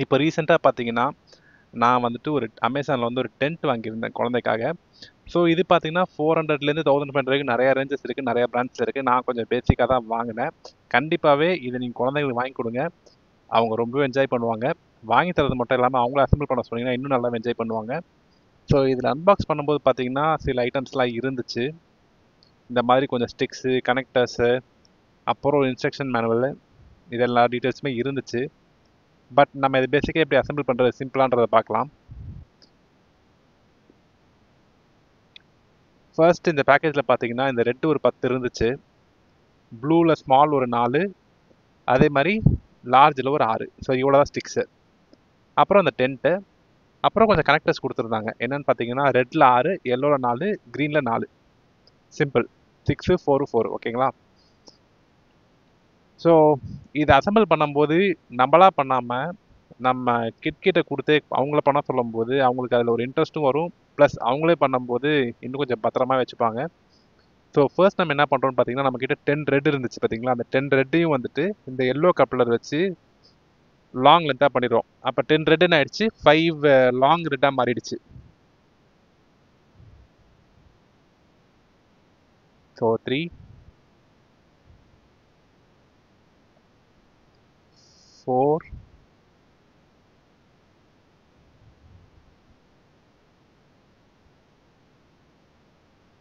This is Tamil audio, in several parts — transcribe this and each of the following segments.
இப்போ ரீசெண்டாக பார்த்தீங்கன்னா நான் வந்துட்டு ஒரு அமேசானில் வந்து ஒரு டென்ட் வாங்கியிருந்தேன் குழந்தைக்காக. ஸோ இது பார்த்தீங்கன்னா 400லேருந்து 1500 வரைக்கும் நிறையா ரேஞ்சஸ் இருக்குது, நிறையா பிராண்ட்ஸில் இருக்குது. நான் கொஞ்சம் பேசிக்காக தான் வாங்கினேன். கண்டிப்பாகவே இதை நீங்கள் குழந்தைங்களுக்கு வாங்கி கொடுங்க, அவங்க ரொம்பவே என்ஜாய் பண்ணுவாங்க. வாங்கி தரது மட்டும் இல்லாமல் அவங்கள அசம்பிள் பண்ண சொன்னீங்கன்னா இன்னும் நல்லா என்ஜாய் பண்ணுவாங்க. ஸோ இதில் அன்பாக்ஸ் பண்ணும்போது பார்த்தீங்கன்னா சில ஐட்டம்ஸ்லாம் இருந்துச்சு. இந்த மாதிரி கொஞ்சம் ஸ்டிக்ஸு, கனெக்டர்ஸு, அப்புறம் இன்ஸ்ட்ரக்ஷன் மேனுவல், இதெல்லா டீட்டெயில்ஸுமே இருந்துச்சு. பட் நம்ம இது பேசிக்காக எப்படி அசம்பிள் பண்ணுறது சிம்பிளான்றதை பார்க்கலாம். ஃபர்ஸ்ட் இந்த பேக்கேஜில் பார்த்தீங்கன்னா இந்த ரெட் ஒரு 10 இருந்துச்சு, ப்ளூவில் ஸ்மால் ஒரு 4, அதே மாதிரி லார்ஜில் ஒரு 6. ஸோ இவ்வளோ தான் ஸ்டிக்ஸு. அப்புறம் அந்த டென்ட்டு, அப்புறம் கொஞ்சம் கனெக்டர்ஸ் கொடுத்துருந்தாங்க. என்னென்னு பார்த்தீங்கன்னா ரெட்டில் 6, எல்லோவில் 4, க்ரீனில் 4. சிம்பிள் 6, 4, 4. ஓகேங்களா? ஸோ இதை அசம்பிள் பண்ணும்போது நம்மளா பண்ணாமல் நம்ம கிட்ட கொடுத்து அவங்கள பண்ண சொல்லும்போது அவங்களுக்கு அதில் ஒரு இன்ட்ரெஸ்ட்டும் வரும். ப்ளஸ் அவங்களே பண்ணும்போது இன்னும் கொஞ்சம் பத்திரமா வச்சுப்பாங்க. ஸோ ஃபர்ஸ்ட் நம்ம என்ன பண்ணுறோம்னு பார்த்தீங்கன்னா நம்மக்கிட்ட 10 ரெட் இருந்துச்சு பார்த்தீங்களா, அந்த 10 ரெட்டையும் வந்துட்டு இந்த எல்லோ கப்ளர் வச்சு லாங் லென்த்தாக பண்ணிடுவோம். அப்போ 10 ரெட்டுன்னு ஆயிடுச்சு, 5 லாங் ரெட்டாக மாறிடுச்சு. ஸோ 3, 4,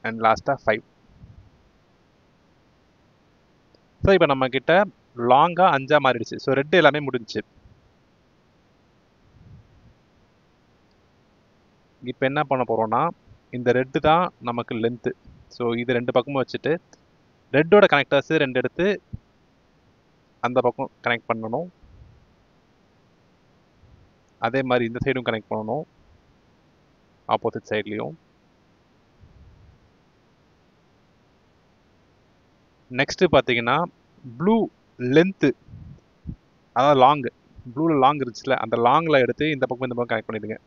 அண்ட் லாஸ்ட்டாக 5. ஸோ இப்போ நம்மக்கிட்ட லாங்காக 5 மாறிடுச்சு. ஸோ ரெட்டு எல்லாமே முடிஞ்சிச்சு. இப்போ என்ன பண்ண போகிறோம்னா இந்த ரெட்டு தான் நமக்கு லென்த்து. ஸோ இது 2 பக்கமும் வச்சுட்டு ரெட்டோட கனெக்டர்ஸ் 2 எடுத்து அந்த பக்கம் கனெக்ட் பண்ணணும். அதே மாதிரி இந்த சைடும் கனெக்ட் பண்ணணும், ஆப்போசிட் சைட்லேயும். நெக்ஸ்ட்டு பார்த்தீங்கன்னா ப்ளூ லென்த்து, அதாவது லாங்கு, ப்ளூவில் லாங் இருந்துச்சுல அந்த லாங்கில் எடுத்து இந்த பக்கம் இந்த பக்கம் கனெக்ட் பண்ணிடுங்க.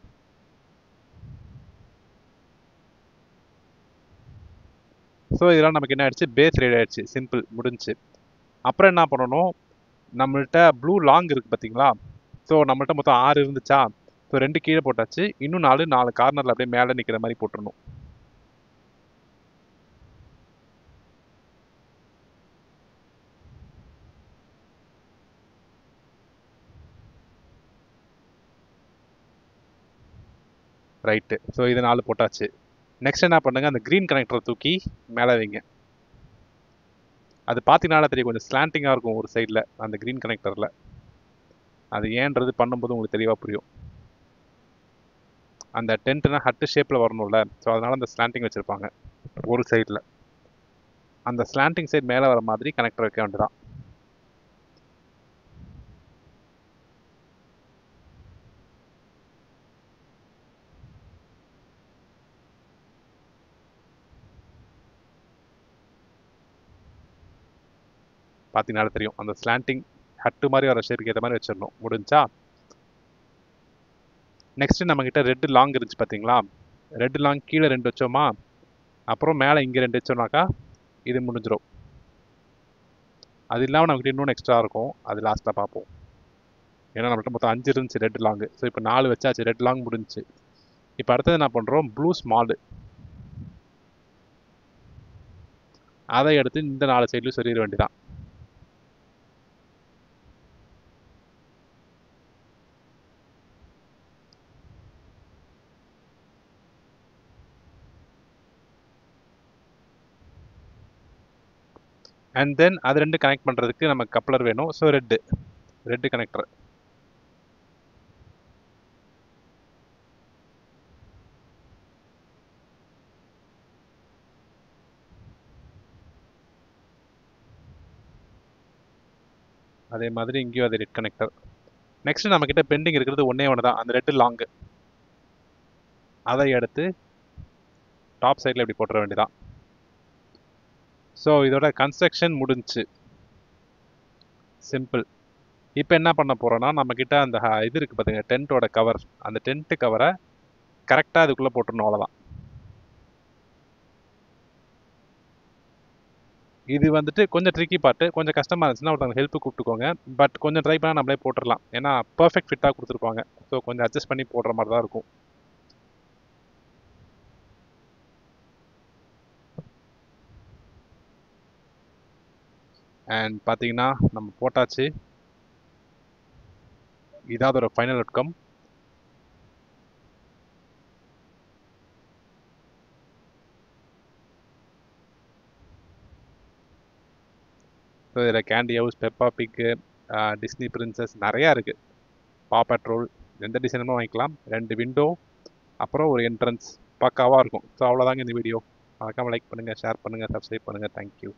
ஸோ இதெல்லாம் நமக்கு என்ன ஆயிடுச்சு, பேஸ் ரெடி ஆயிடுச்சு. சிம்பிள், முடிஞ்சுச்சு. அப்புறம் என்ன பண்ணணும், நம்மள்கிட்ட ப்ளூ லாங் இருக்குது பார்த்தீங்களா. ஸோ நம்மள்கிட்ட மொத்தம் 6 இருந்துச்சா. ஸோ 2 கீழே போட்டாச்சு, இன்னும் 4 கார்னரில் அப்படியே மேலே நிற்கிற மாதிரி போட்டுடணும். ரைட்டு. ஸோ இது 4 போட்டாச்சு. நெக்ஸ்ட் என்ன பண்ணுங்க, அந்த க்ரீன் கனெக்டரை தூக்கி மேலே வைங்க. அது பார்த்தீங்கன்னா தெரியும், கொஞ்சம் ஸ்லாண்டிங்காக இருக்கும் ஒரு சைடில் அந்த க்ரீன் கனெக்டரில். அது ஏன்றது பண்ணும்போது உங்களுக்கு தெளிவாக புரியும். அந்த டென்ட்னா ஹட்டு ஷேப்பில் வரணும்ல, ஸோ அதனால் அந்த ஸ்லாண்டிங் வச்சுருப்பாங்க ஒரு சைடில். அந்த ஸ்லாண்டிங் சைடு மேலே வர மாதிரி கனெக்டர் வைக்க வேண்டியதான். பார்த்தீங்கன்னா தெரியும், அந்த ஸ்லாண்டிங் ஹட்டு மாதிரி வர ஷேப்புக்கு ஏற்ற மாதிரி வச்சிடணும். முடிஞ்சா நெக்ஸ்ட்டு நம்மக்கிட்ட ரெட்டு லாங் இருந்துச்சு பார்த்தீங்களா. ரெட்டு லாங் கீழே 2 வச்சோமா, அப்புறம் மேலே இங்கே 2 வச்சோம்னாக்கா இது முடிஞ்சிடும். அது இல்லாமல் நம்மக்கிட்ட இன்னொன்று எக்ஸ்ட்ரா இருக்கும், அது லாஸ்ட்டில் பார்ப்போம். ஏன்னா நம்மகிட்ட மொத்தம் 5 இருந்துச்சு ரெட் லாங்கு. ஸோ இப்போ 4 வச்சாச்சு, ரெட் லாங் முடிஞ்சிச்சு. இப்போ அடுத்தது என்ன பண்ணுறோம், ப்ளூ ஸ்மாலு, அதை எடுத்து இந்த 4 சைட்லையும் சொல்லிட வேண்டியதான். அண்ட் தென் அது 2 கனெக்ட் பண்ணுறதுக்கு நமக்கு கப்ளர் வேணும். So red connector. அதே மாதிரி இங்கேயும் அது ரெட் கனெக்டர். நெக்ஸ்ட் நம்மக்கிட்ட பெண்டிங் இருக்கிறது ஒன்று தான், அந்த ரெட்டு லாங்கு. அதை எடுத்து டாப் சைடில் இப்படி போட்டுற வேண்டியதான். ஸோ இதோட கன்ஸ்ட்ரக்ஷன் முடிஞ்சிச்சு. சிம்பிள். இப்போ என்ன பண்ண போகிறோன்னா நம்மக்கிட்ட அந்த இது இருக்குது பார்த்துங்க, டென்ட்டோட கவர். அந்த டென்ட்டு கவரை கரெக்டாக அதுக்குள்ளே போட்டுடணும், அவ்வளோதான். இது வந்துட்டு கொஞ்சம் ட்ரிக்கி பார்ட்டு, கொஞ்சம் கஷ்டமாக இருந்துச்சுன்னா ஒருத்தவங்க ஹெல்ப் கூப்பிட்டுக்கோங்க. பட் கொஞ்சம் ட்ரை பண்ணால் நம்மளே போட்டுடலாம். ஏன்னா பர்ஃபெக்ட் ஃபிட்டாக கொடுத்துருப்பாங்க. ஸோ கொஞ்சம் அட்ஜஸ்ட் பண்ணி போடுற மாதிரி தான் இருக்கும். அண்ட் பார்த்தீங்கன்னா நம்ம போட்டாச்சு. இதாவது ஒரு ஃபைனல் அவுட்கம். ஸோ இதில் கேண்டி ஹவுஸ், பெப்பா பிக்கு, டிஸ்னி பிரின்சஸ் நிறையா இருக்குது. பா பெட்ரோல், எந்த டிசைனுமே வாங்கிக்கலாம். 2 விண்டோ, அப்புறம் ஒரு என்ட்ரன்ஸ் பக்காவாக இருக்கும். ஸோ அவ்வளோதாங்க இந்த வீடியோ. மறக்காமல் லைக் பண்ணுங்கள், ஷேர் பண்ணுங்கள், சப்ஸ்கிரைப் பண்ணுங்கள். தேங்க்யூ.